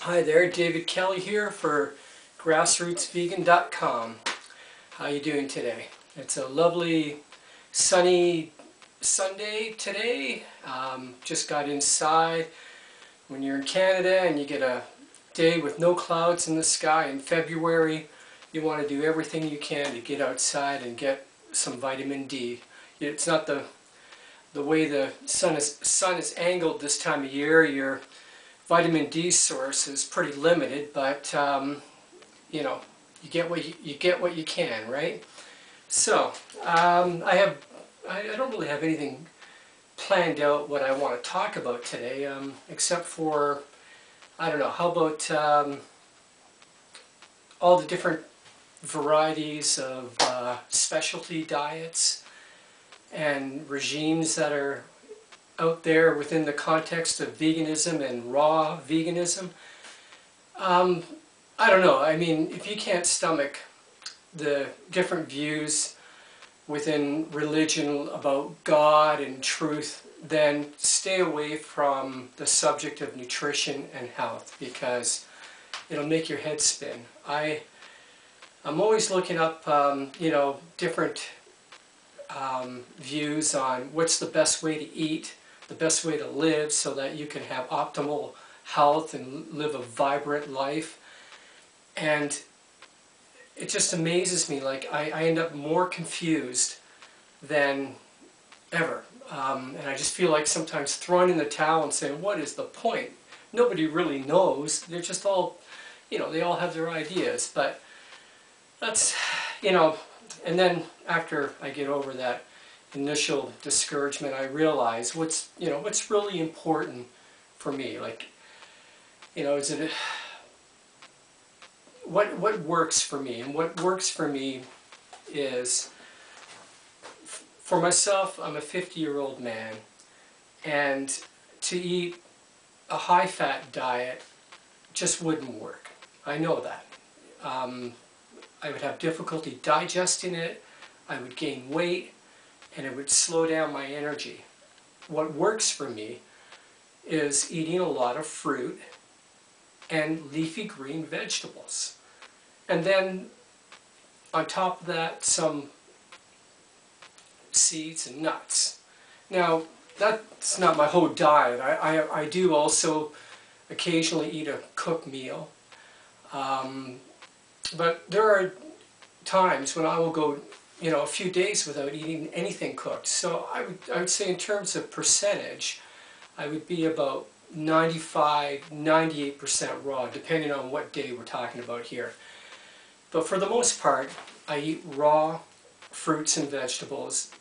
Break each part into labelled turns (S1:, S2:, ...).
S1: Hi there, David Kelly here for grassrootsvegan.com. How you doing today? It's a lovely sunny Sunday today. Just got inside. When you're in Canada and you get a day with no clouds in the sky in February, you want to do everything you can to get outside and get some vitamin D. It's not the way the sun is angled this time of year. Your vitamin D source is pretty limited, but you know, you get what you can, right? So I don't really have anything planned out what I want to talk about today, except for, I don't know, how about all the different varieties of specialty diets and regimes that are out there within the context of veganism and raw veganism. I don't know, I mean, if you can't stomach the different views within religion about God and truth, then stay away from the subject of nutrition and health, because it'll make your head spin. I'm always looking up, you know, different views on what's the best way to eat, the best way to live so that you can have optimal health and live a vibrant life. And it just amazes me, like I end up more confused than ever. And I just feel like sometimes throwing in the towel and saying, what is the point? Nobody really knows. They're just all, you know, they all have their ideas. But that's, you know, and then after I get over that initial discouragement, I realize what's really important for me. Like, you know, is it what works for me? And what works for me is, for myself, I'm a 50-year-old man, and to eat a high-fat diet just wouldn't work. I know that. I would have difficulty digesting it, I would gain weight, and it would slow down my energy. What works for me is eating a lot of fruit and leafy green vegetables. And then on top of that, some seeds and nuts. Now, that's not my whole diet. I do also occasionally eat a cooked meal. But there are times when I will go, you know, a few days without eating anything cooked. So I would say in terms of percentage, I would be about 95–98% raw, depending on what day we're talking about here. But for the most part, I eat raw fruits and vegetables,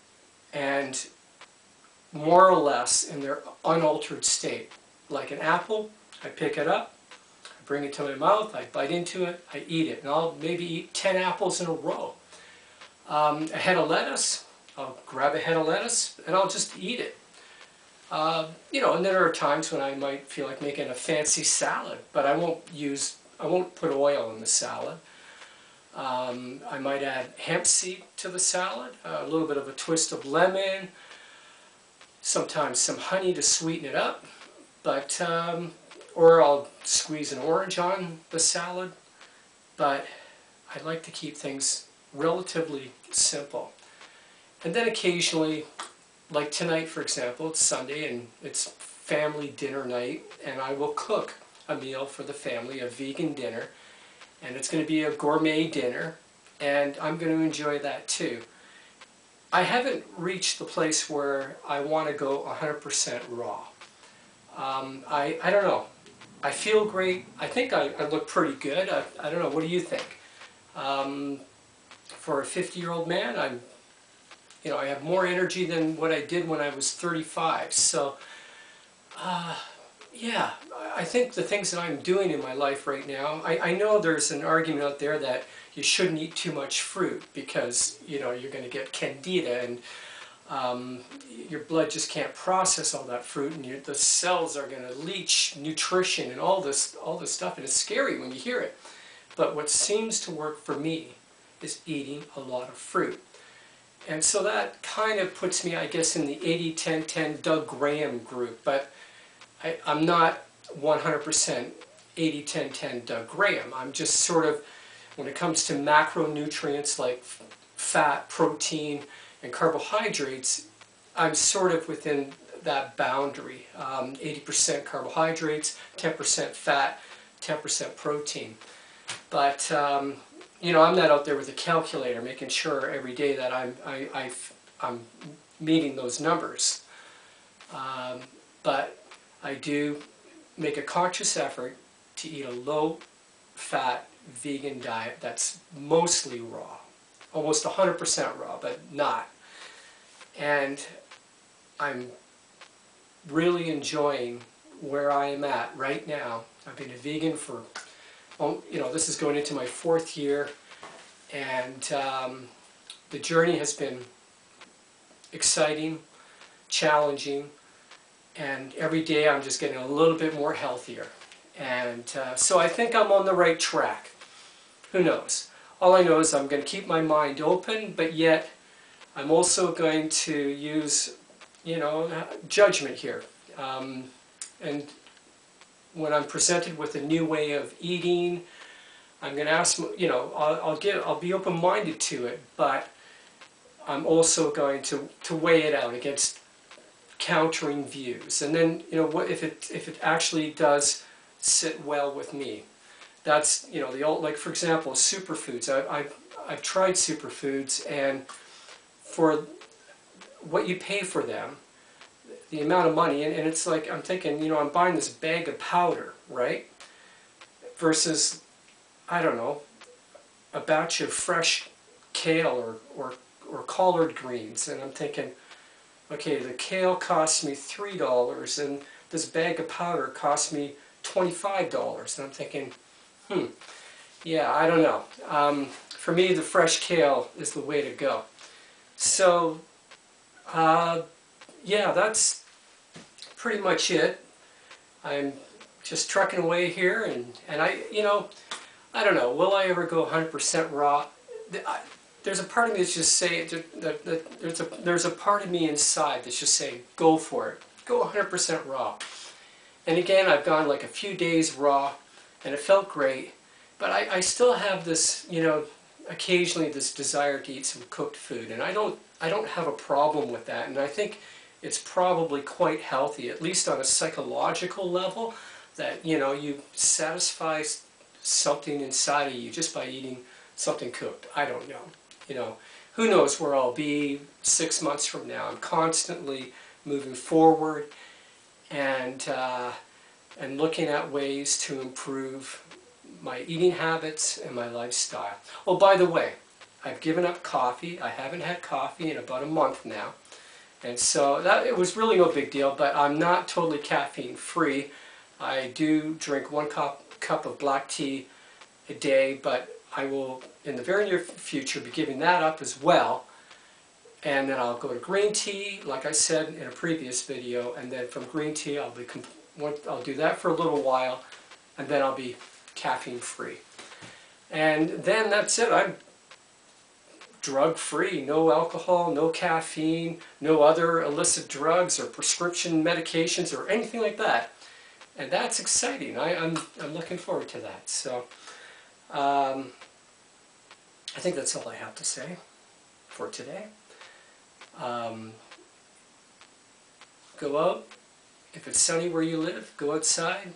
S1: and more or less in their unaltered state. Like an apple, I pick it up, I bring it to my mouth, I bite into it, I eat it, and I'll maybe eat 10 apples in a row. A head of lettuce, I'll grab a head of lettuce and I'll just eat it. You know, and there are times when I might feel like making a fancy salad, but I won't put oil in the salad. I might add hemp seed to the salad, a little bit of a twist of lemon, sometimes some honey to sweeten it up, but or I'll squeeze an orange on the salad. But I like to keep things relatively simple. And then occasionally, like tonight for example, it's Sunday and it's family dinner night, and I will cook a meal for the family, a vegan dinner, and it's going to be a gourmet dinner, and I'm going to enjoy that too. I haven't reached the place where I want to go 100% raw. I don't know. I feel great. I think I look pretty good. I don't know. What do you think? For a 50-year-old man, I have more energy than what I did when I was 35. So, yeah, I think the things that I'm doing in my life right now, I know there's an argument out there that you shouldn't eat too much fruit because, you know, you're going to get candida, and your blood just can't process all that fruit, and the cells are going to leach nutrition and all this stuff, and it's scary when you hear it. But what seems to work for me is eating a lot of fruit. And so that kind of puts me, I guess, in the 80-10-10 Doug Graham group, but I'm not 100% 80-10-10 Doug Graham. I'm just sort of, when it comes to macronutrients like fat, protein, and carbohydrates, I'm sort of within that boundary. 80% carbohydrates, 10% fat, 10% protein. But you know, I'm not out there with a calculator making sure every day that I'm meeting those numbers. But I do make a conscious effort to eat a low-fat vegan diet that's mostly raw, almost 100% raw, but not. And I'm really enjoying where I am at right now. I've been a vegan for, you know, this is going into my 4th year, and the journey has been exciting, challenging, and every day I'm just getting a little bit more healthier. And so I think I'm on the right track. Who knows? All I know is I'm going to keep my mind open, but yet I'm also going to use, you know, judgment here. And when I'm presented with a new way of eating, I'm going to ask, you know, I'll be open-minded to it, but I'm also going to weigh it out against countering views. And then, you know, what if it actually does sit well with me? That's, you know, the old, like for example, superfoods. I've tried superfoods, and for what you pay for them, the amount of money, and it's like, I'm thinking, you know, I'm buying this bag of powder, right? Versus, I don't know, a batch of fresh kale or collard greens, and I'm thinking, okay, the kale costs me $3, and this bag of powder costs me $25, and I'm thinking, yeah, I don't know. For me, the fresh kale is the way to go. So, yeah, that's pretty much it. I'm just trucking away here, and I, you know, I don't know, will I ever go 100% raw? There's a part of me that's just saying, there's a part of me inside that's just saying, go for it. Go 100% raw. And again, I've gone like a few days raw, and it felt great, but I still have this, you know, occasionally this desire to eat some cooked food, and I don't have a problem with that, and I think it's probably quite healthy, at least on a psychological level, that, you know, you satisfy something inside of you just by eating something cooked. I don't know. You know, who knows where I'll be 6 months from now. I'm constantly moving forward and looking at ways to improve my eating habits and my lifestyle. Oh, by the way, I've given up coffee. I haven't had coffee in about a month now. And so it was really no big deal, but I'm not totally caffeine free. I do drink 1 cup of black tea a day, but I will, in the very near future, be giving that up as well. And then I'll go to green tea, like I said in a previous video, and then from green tea I'll do that for a little while, and then I'll be caffeine free. And then that's it. I'm drug free, no alcohol, no caffeine, no other illicit drugs or prescription medications or anything like that. And that's exciting. I'm looking forward to that. So I think that's all I have to say for today. Go out. If it's sunny where you live, go outside.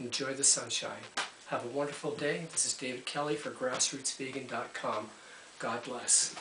S1: Enjoy the sunshine. Have a wonderful day. This is David Kelly for grassrootsvegan.com. God bless.